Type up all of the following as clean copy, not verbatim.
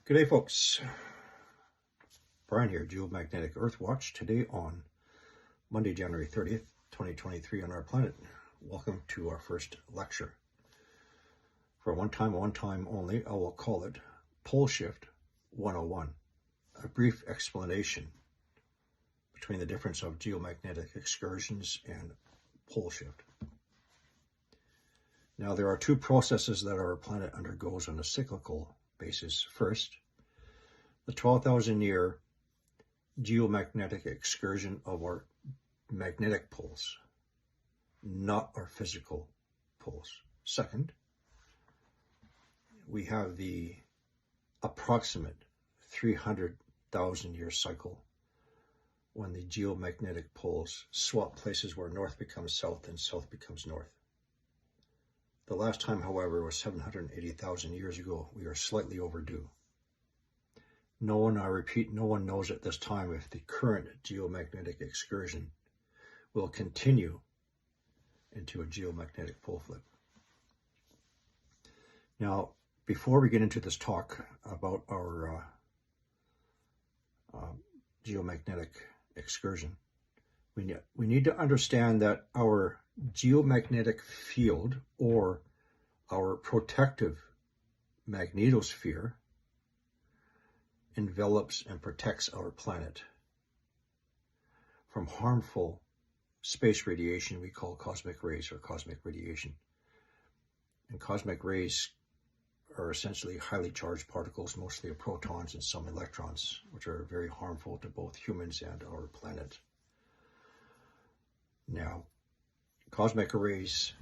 Good day, folks. Brian here, Geomagnetic Earth Watch, today on Monday, January 30th, 2023 on our planet. Welcome to our first lecture. For one time only, I will call it Pole Shift 101, a brief explanation between the difference of geomagnetic excursions and pole shift. Now, there are two processes that our planet undergoes on a cyclical basis. First, the 12,000-year geomagnetic excursion of our magnetic poles, not our physical poles. Second, we have the approximate 300,000-year cycle when the geomagnetic poles swap places where north becomes south and south becomes north. The last time, however, was 780,000 years ago. We are slightly overdue. No one, I repeat, no one knows at this time if the current geomagnetic excursion will continue into a geomagnetic pole flip. Now, before we get into this talk about our geomagnetic excursion, we need to understand that our geomagnetic field, or our protective magnetosphere, envelops and protects our planet from harmful space radiation we call cosmic rays or cosmic radiation. And cosmic rays are essentially highly charged particles, mostly of protons and some electrons, which are very harmful to both humans and our planet. Now, cosmic rays,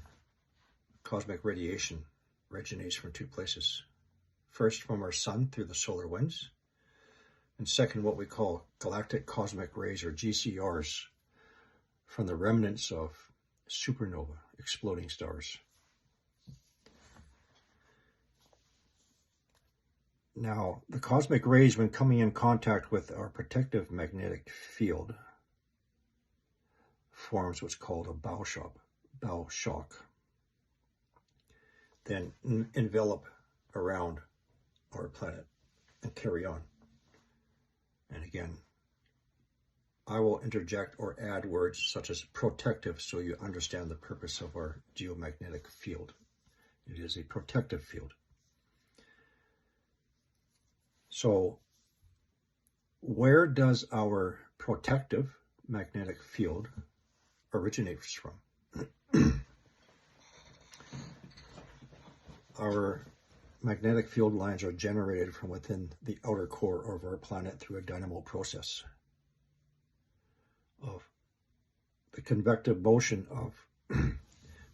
cosmic radiation originates from two places. First, from our sun through the solar winds, and second, what we call galactic cosmic rays, or GCRs, from the remnants of supernova, exploding stars. Now, the cosmic rays, when coming in contact with our protective magnetic field, forms what's called a bow shock, then envelop around our planet and carry on. And again, I will interject or add words such as protective so you understand the purpose of our geomagnetic field. It is a protective field. So, where does our protective magnetic field originate from? Our magnetic field lines are generated from within the outer core of our planet through a dynamo process of the convective motion of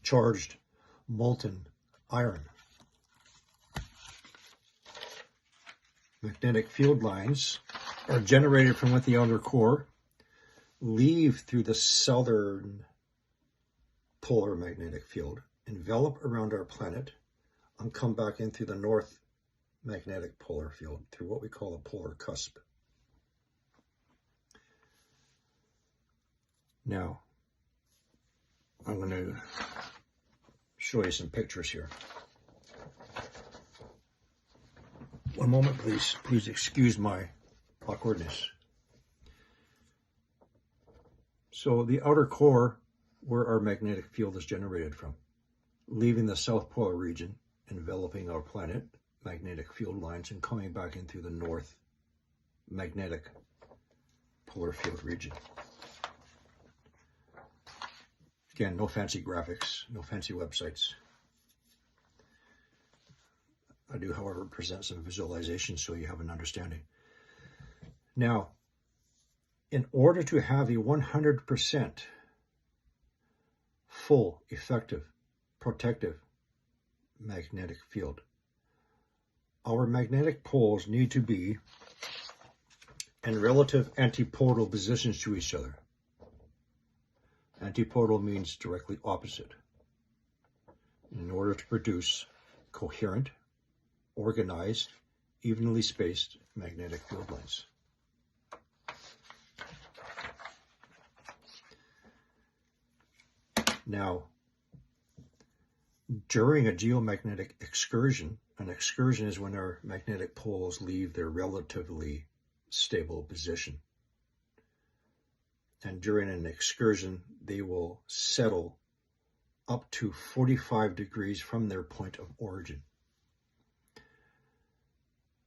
charged molten iron. Magnetic field lines are generated from within the outer core, leave through the southern polar magnetic field, envelop around our planet, and come back in through the north magnetic polar field through what we call a polar cusp. Now, I'm going to show you some pictures here. One moment, please. Please excuse my awkwardness. So the outer core, where our magnetic field is generated from, leaving the south polar region, enveloping our planet, magnetic field lines, and coming back in through the north magnetic polar field region. Again, no fancy graphics, no fancy websites. I do, however, present some visualization so you have an understanding. Now, in order to have a 100% full, effective, protective magnetic field, our magnetic poles need to be in relative antipodal positions to each other. Antipodal means directly opposite, in order to produce coherent, organized, evenly spaced magnetic field lines. Now, During a geomagnetic excursion, an excursion is when our magnetic poles leave their relatively stable position. And during an excursion, they will settle up to 45 degrees from their point of origin.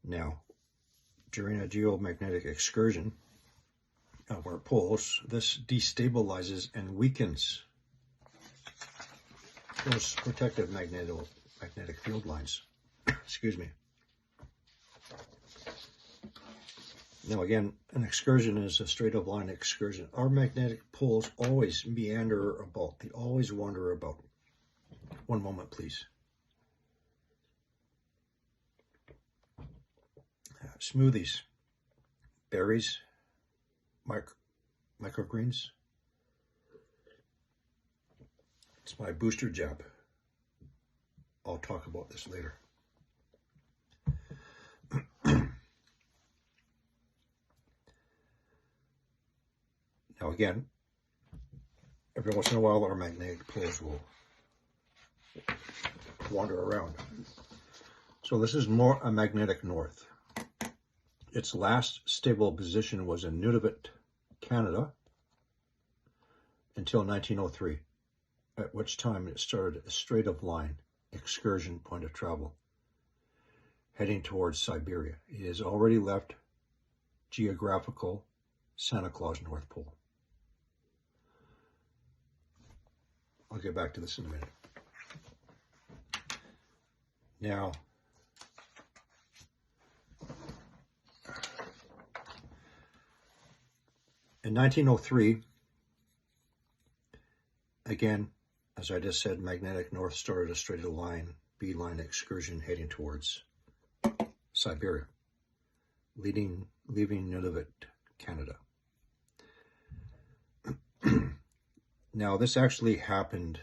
Now, during a geomagnetic excursion of our poles, this destabilizes and weakens those protective magnetic field lines. Excuse me. Now again, an excursion is a straight up line excursion. Our magnetic poles always meander about. They always wander about. One moment, please. Smoothies, berries, microgreens. It's my booster jab. I'll talk about this later. Now again, every once in a while our magnetic poles will wander around. So this is more a magnetic north. Its last stable position was in Nunavut, Canada, until 1903, at which time it started a straight-up line excursion point of travel, heading towards Siberia. It has already left geographical Santa Claus North Pole. I'll get back to this in a minute. Now, in 1903, again, as I just said, magnetic north started a straight line, beeline excursion heading towards Siberia, leaving Nunavut, Canada. Now, this actually happened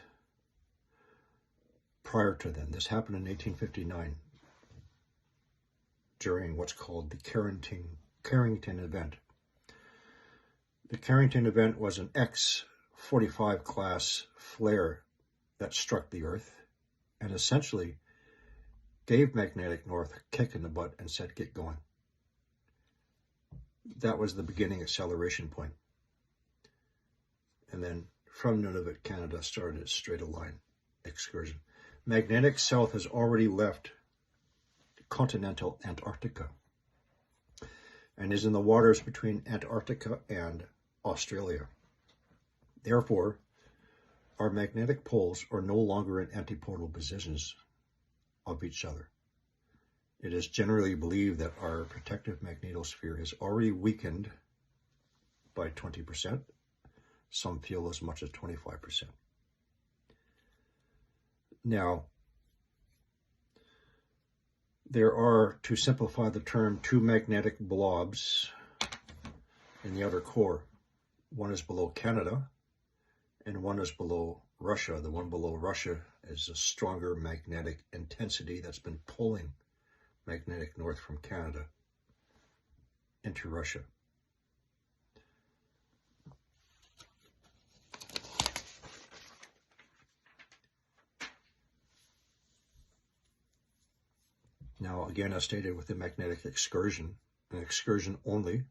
prior to then. This happened in 1859 during what's called the Carrington event. The Carrington event was an X-45 class flare that struck the Earth and essentially gave magnetic north a kick in the butt and said, get going. That was the beginning acceleration point. And then from Nunavut, Canada, started its straight line excursion. Magnetic south has already left continental Antarctica and is in the waters between Antarctica and Australia. Therefore, our magnetic poles are no longer in antipodal positions of each other. It is generally believed that our protective magnetosphere has already weakened by 20%. Some feel as much as 25%. Now, there are, to simplify the term, two magnetic blobs in the outer core. One is below Canada, and one is below Russia. The one below Russia is a stronger magnetic intensity that's been pulling magnetic north from Canada into Russia. Now, again, as stated with the magnetic excursion, an excursion only,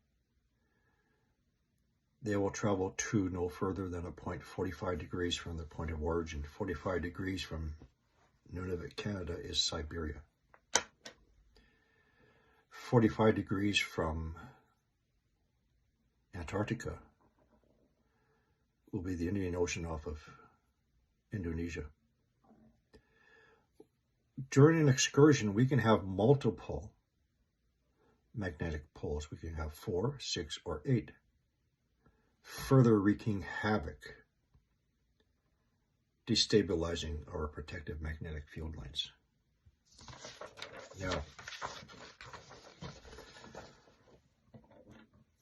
they will travel to no further than a point 45 degrees from their point of origin. 45 degrees from Nunavut, Canada is Siberia. 45 degrees from Antarctica will be the Indian Ocean off of Indonesia. During an excursion, we can have multiple magnetic poles. We can have 4, 6, or 8, further wreaking havoc, destabilizing our protective magnetic field lines. Now,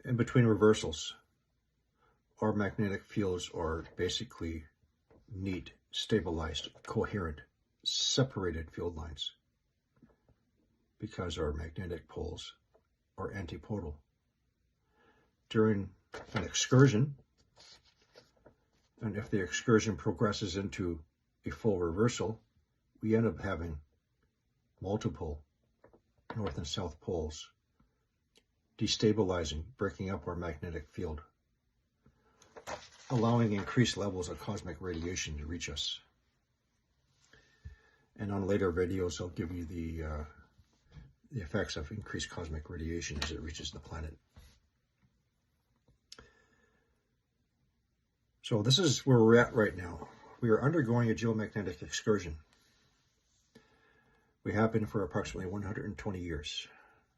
in between reversals, our magnetic fields are basically neat, stabilized, coherent, separated field lines because our magnetic poles are antipodal. During an excursion, and if the excursion progresses into a full reversal, we end up having multiple north and south poles, destabilizing, breaking up our magnetic field, allowing increased levels of cosmic radiation to reach us. And on later videos, I'll give you the effects of increased cosmic radiation as it reaches the planet. So this is where we're at right now. We are undergoing a geomagnetic excursion. We have been for approximately 120 years,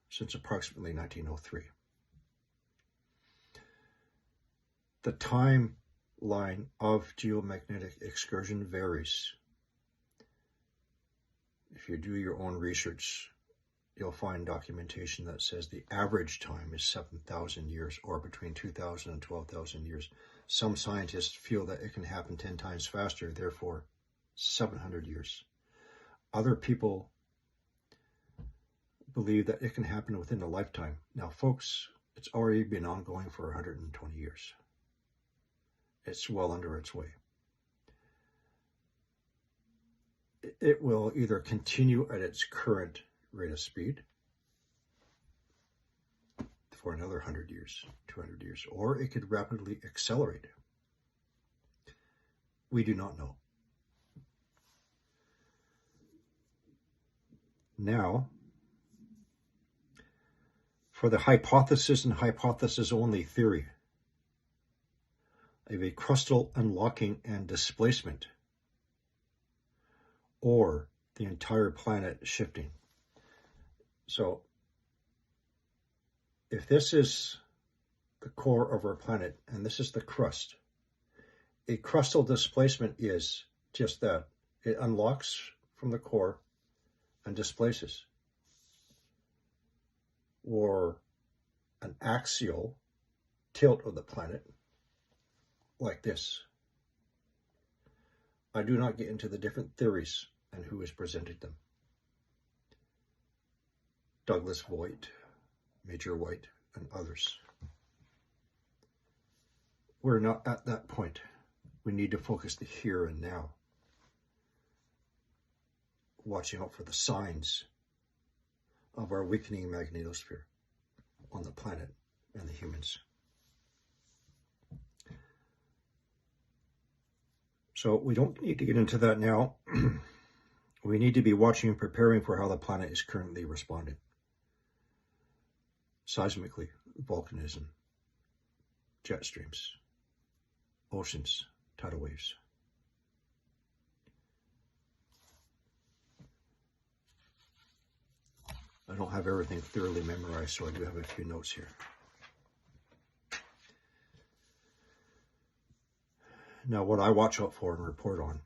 since approximately 1903. The timeline of geomagnetic excursion varies. If you do your own research, you'll find documentation that says the average time is 7,000 years, or between 2,000 and 12,000 years. Some scientists feel that it can happen 10 times faster, therefore 700 years. Other people believe that it can happen within a lifetime. Now, folks, it's already been ongoing for 120 years. It's well under its way. It will either continue at its current rate of speed for another 100 years, 200 years, or it could rapidly accelerate. We do not know. Now, for the hypothesis and hypothesis-only theory of a crustal unlocking and displacement, or the entire planet shifting. So, if this is the core of our planet, and this is the crust, a crustal displacement is just that. It unlocks from the core and displaces. Or an axial tilt of the planet, like this. I do not get into the different theories and who has presented them. Douglas Voigt, Major White, and others. We're not at that point. We need to focus the here and now. Watching out for the signs of our weakening magnetosphere on the planet and the humans. So we don't need to get into that now. We need to be watching and preparing for how the planet is currently responding. Seismically, volcanism, jet streams, oceans, tidal waves. I don't have everything thoroughly memorized, so I do have a few notes here. Now, what I watch out for and report on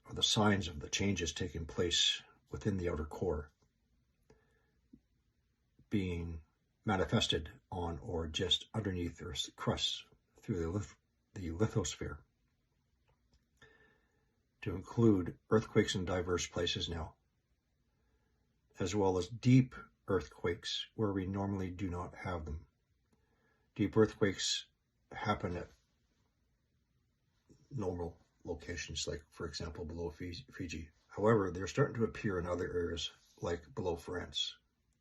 are the signs of the changes taking place within the outer core being manifested on or just underneath Earth's crust through the lithosphere, to include earthquakes in diverse places now, as well as deep earthquakes where we normally do not have them. Deep earthquakes happen at normal locations, like, for example, below Fiji. However, they're starting to appear in other areas, like below France,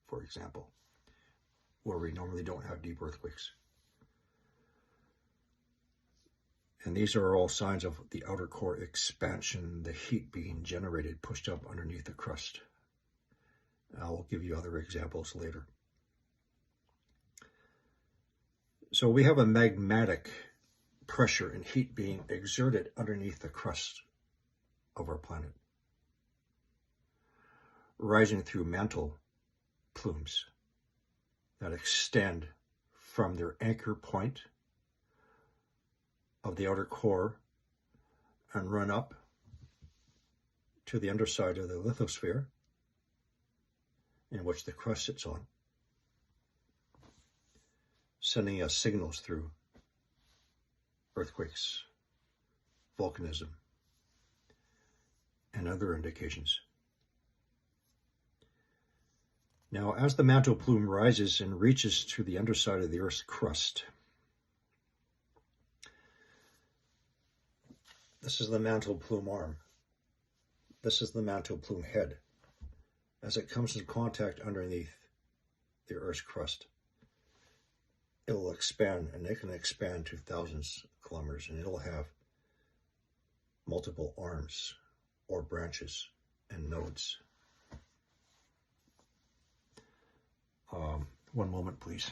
for example, where we normally don't have deep earthquakes. And these are all signs of the outer core expansion, the heat being generated, pushed up underneath the crust. I'll give you other examples later. So we have a magmatic pressure and heat being exerted underneath the crust of our planet, rising through mantle plumes that extend from their anchor point of the outer core and run up to the underside of the lithosphere, in which the crust sits on, sending us signals through earthquakes, volcanism, and other indications. Now, as the mantle plume rises and reaches to the underside of the Earth's crust, this is the mantle plume arm. This is the mantle plume head. As it comes in contact underneath the Earth's crust, it will expand, and it can expand to thousands of kilometers, and it'll have multiple arms or branches and nodes. One moment, please.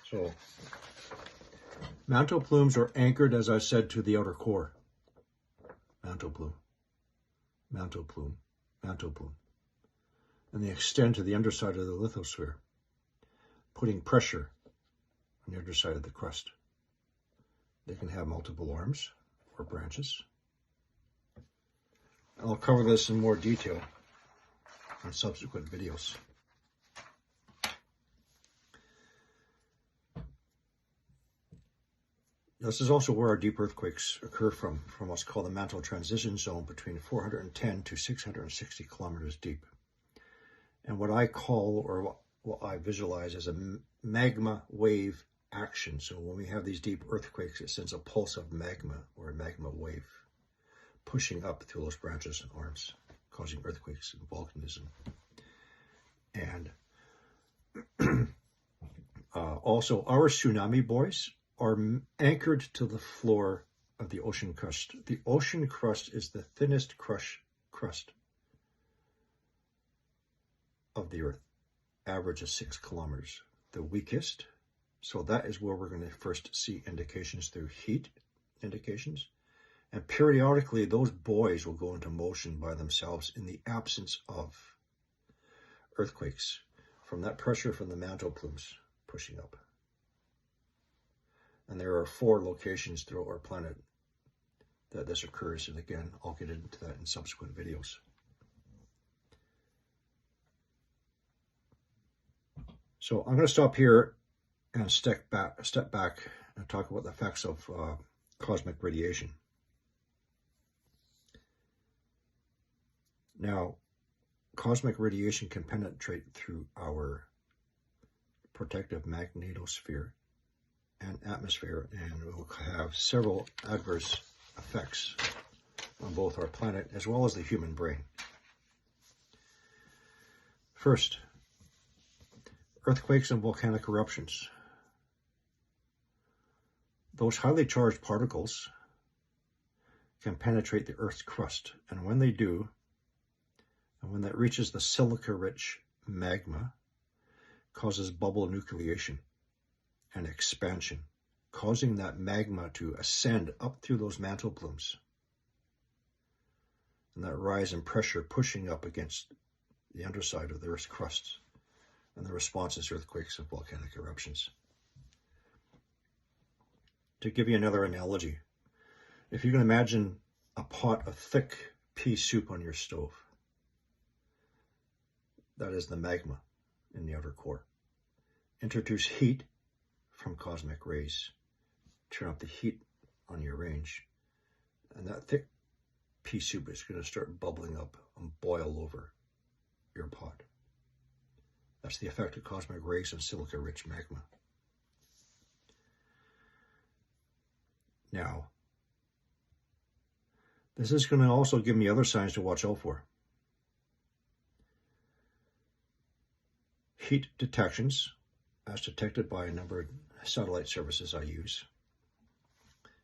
So, mantle plumes are anchored, as I said, to the outer core. Mantle plume, mantle plume, mantle plume. And they extend to the underside of the lithosphere, putting pressure on the underside of the crust. They can have multiple arms or branches. I'll cover this in more detail in subsequent videos. This is also where our deep earthquakes occur from what's called the mantle transition zone between 410 to 660 kilometers deep. And what I call, or what I visualize as a magma wave action. So when we have these deep earthquakes, it sends a pulse of magma or a magma wave pushing up through those branches and arms, causing earthquakes and volcanism. And also our tsunami buoys are anchored to the floor of the ocean crust. The ocean crust is the thinnest crust of the Earth, average of 6 kilometers. The weakest, so that is where we're going to first see indications through heat indications. And periodically, those buoys will go into motion by themselves in the absence of earthquakes from that pressure from the mantle plumes pushing up. And there are 4 locations throughout our planet that this occurs. And again, I'll get into that in subsequent videos. So I'm going to stop here and step back and talk about the effects of cosmic radiation. Now, cosmic radiation can penetrate through our protective magnetosphere and atmosphere, and will have several adverse effects on both our planet as well as the human brain. First, earthquakes and volcanic eruptions. Those highly charged particles can penetrate the Earth's crust, and when they do, and when that reaches the silica-rich magma, causes bubble nucleation and expansion, causing that magma to ascend up through those mantle plumes. And that rise in pressure pushing up against the underside of the Earth's crust. And the response is earthquakes and volcanic eruptions. To give you another analogy, if you can imagine a pot of thick pea soup on your stove, that is the magma in the outer core. Introduce heat from cosmic rays, turn up the heat on your range, and that thick pea soup is going to start bubbling up and boil over your pot. That's the effect of cosmic rays on silica-rich magma. Now, this is going to also give me other signs to watch out for. Heat detections, as detected by a number of satellite services I use,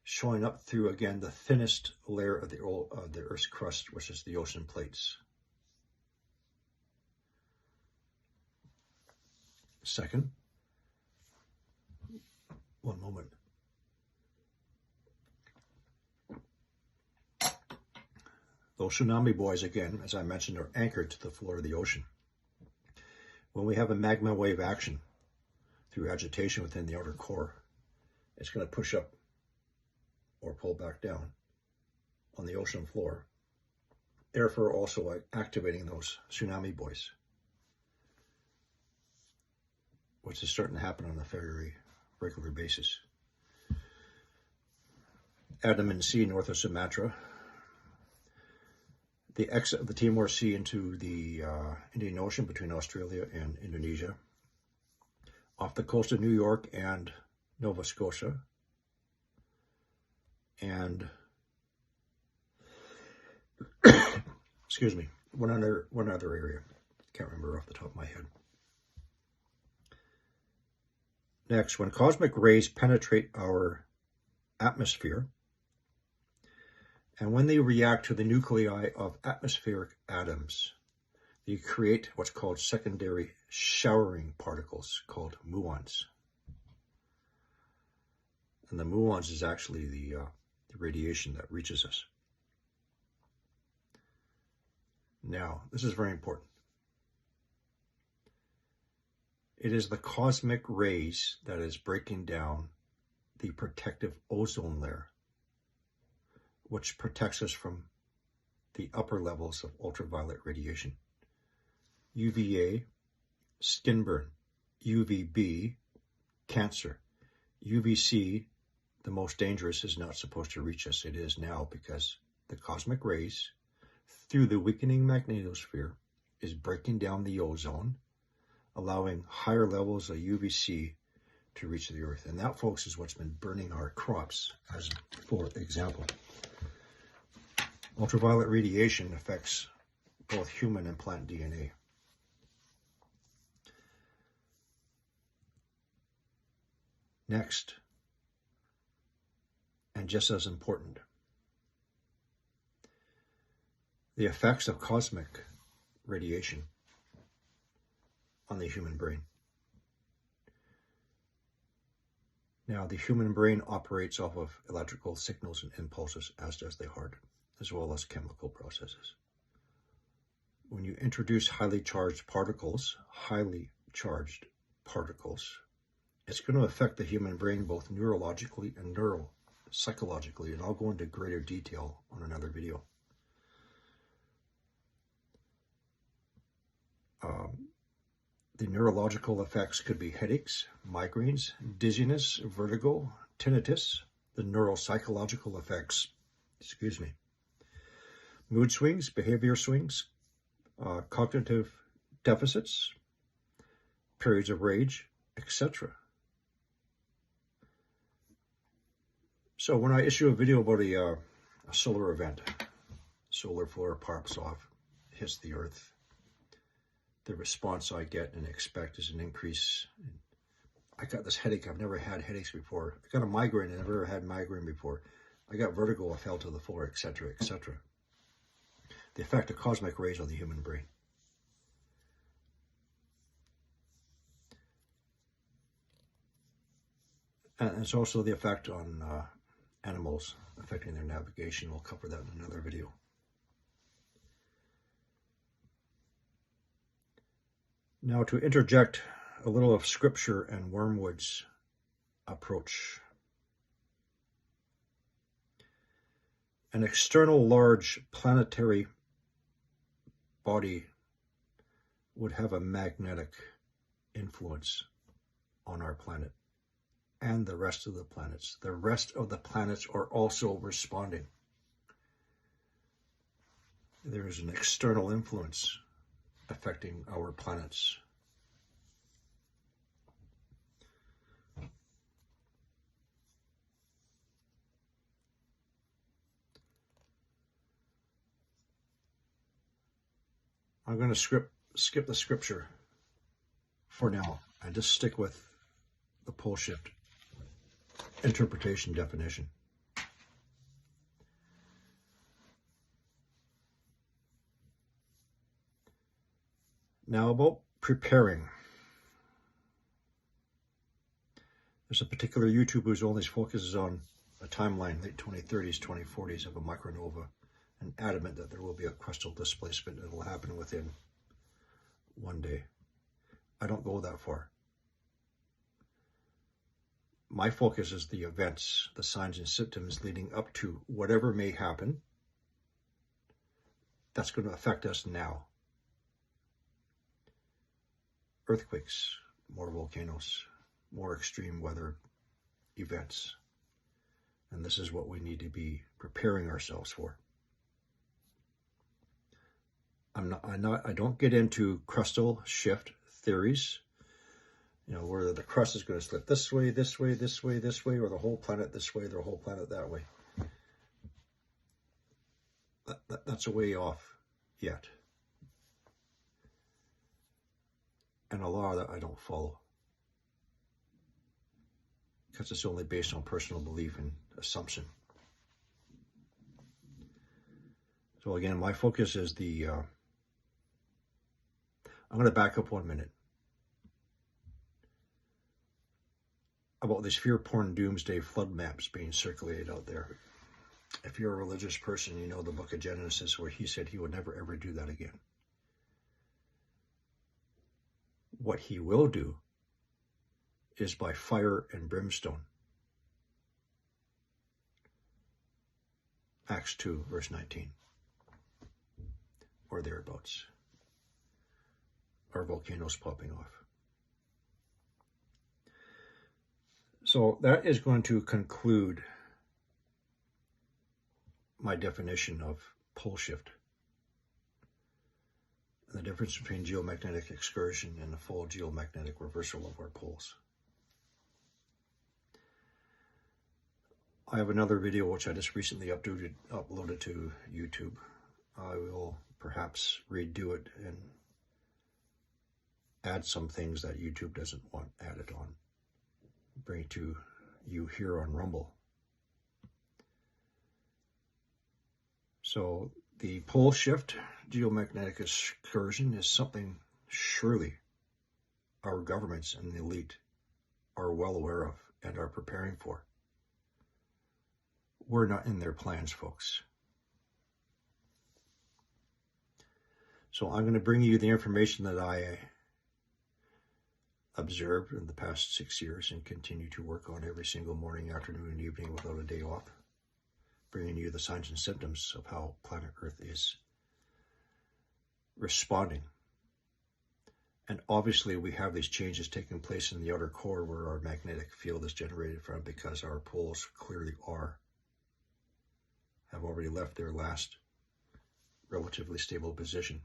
showing up through, again, the thinnest layer of the Earth's crust, which is the ocean plates. Second, one moment. Those tsunami buoys, again, as I mentioned, are anchored to the floor of the ocean. When we have a magma wave action through agitation within the outer core, it's going to push up or pull back down on the ocean floor, therefore also activating those tsunami buoys, which is starting to happen on a very regular basis. Andaman Sea north of Sumatra, the exit of the Timor Sea into the Indian Ocean between Australia and Indonesia, off the coast of New York and Nova Scotia, and Excuse me. One other area. Can't remember off the top of my head. Next, when cosmic rays penetrate our atmosphere, and when they react to the nuclei of atmospheric atoms, they create what's called secondary showering particles called muons. And the muons is actually the radiation that reaches us. Now, this is very important. It is the cosmic rays that is breaking down the protective ozone layer, which protects us from the upper levels of ultraviolet radiation. UVA, skin burn, UVB, cancer, UVC, the most dangerous, is not supposed to reach us. It is now, because the cosmic rays, through the weakening magnetosphere, is breaking down the ozone, allowing higher levels of UVC to reach the Earth. And that, folks, is what's been burning our crops, as for example. Ultraviolet radiation affects both human and plant DNA. Next, and just as important, the effects of cosmic radiation on the human brain. Now, the human brain operates off of electrical signals and impulses, as does the heart, as well as chemical processes. When you introduce highly charged particles, it's going to affect the human brain both neurologically and neuropsychologically, and I'll go into greater detail on another video. The neurological effects could be headaches, migraines, dizziness, vertigo, tinnitus. The neuropsychological effects, mood swings, behavior swings, cognitive deficits, periods of rage, etc. So when I issue a video about a solar event, solar flare pops off, hits the Earth, the response I get and expect is an increase. I got this headache. I've never had headaches before. I got a migraine. I never had migraine before. I got vertigo. I fell to the floor, etc., etc. The effect of cosmic rays on the human brain. And it's also the effect on animals, affecting their navigation. We'll cover that in another video. Now, to interject a little of Scripture and Wormwood's approach. An external large planetary body would have a magnetic influence on our planet and the rest of the planets. The rest of the planets are also responding. There is an external influence affecting our planets. I'm going to skip the scripture for now and just stick with the pole shift interpretation definition. Now, about preparing. There's a particular YouTuber whose only focuses on a timeline, late 2030s, 2040s, of a micronova, and adamant that there will be a crustal displacement that will happen within one day. I don't go that far. My focus is the events, the signs and symptoms leading up to whatever may happen that's going to affect us now. Earthquakes, more volcanoes, more extreme weather events. And this is what we need to be preparing ourselves for. I don't get into crustal shift theories, where the crust is going to slip this way, this way, this way, this way, or the whole planet this way, the whole planet that way. That's a way off yet. And a law that I don't follow, because it's only based on personal belief and assumption. So again, my focus is I'm going to back up 1 minute. About these fear porn doomsday flood maps being circulated out there. If you're a religious person, you know the book of Genesis where he said he would never ever do that again. What he will do is by fire and brimstone. Acts 2, verse 19. Or thereabouts. Or volcanoes popping off. So that is going to conclude my definition of pole shift. And the difference between geomagnetic excursion and a full geomagnetic reversal of our poles. I have another video which I just recently uploaded to YouTube. I will perhaps redo it and add some things that YouTube doesn't want added on. Bring it to you here on Rumble. So the pole shift geomagnetic excursion is something surely our governments and the elite are well aware of and are preparing for. We're not in their plans, folks. So I'm going to bring you the information that I observed in the past 6 years and continue to work on every single morning, afternoon, and evening without a day off. Bringing you the signs and symptoms of how planet Earth is responding. And obviously we have these changes taking place in the outer core where our magnetic field is generated from, because our poles clearly have already left their last relatively stable position,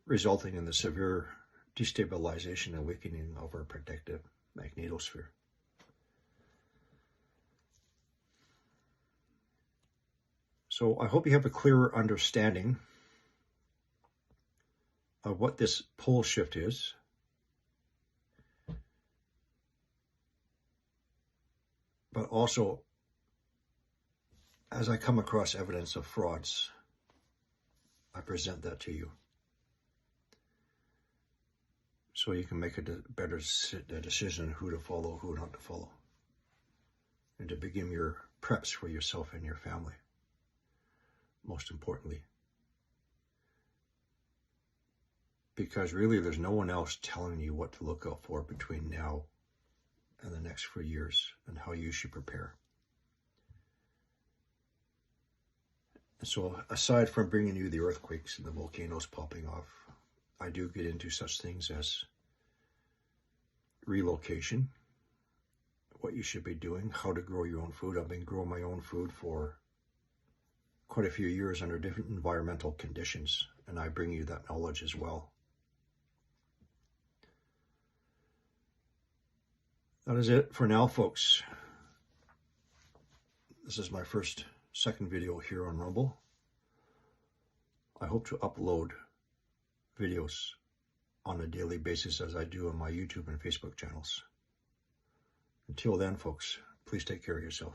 resulting in the severe destabilization and weakening of our protective magnetosphere. So I hope you have a clearer understanding of what this pole shift is, but also as I come across evidence of frauds, I present that to you so you can make a better decision who to follow, who not to follow, and to begin your preps for yourself and your family, most importantly. Because really there's no one else telling you what to look out for between now and the next few years and how you should prepare. And so aside from bringing you the earthquakes and the volcanoes popping off, I do get into such things as relocation, what you should be doing, how to grow your own food. I've been growing my own food for quite a few years under different environmental conditions, and I bring you that knowledge as well. That is it for now, folks. This is my second video here on Rumble. I hope to upload videos on a daily basis as I do on my YouTube and Facebook channels. Until then, folks, please take care of yourself.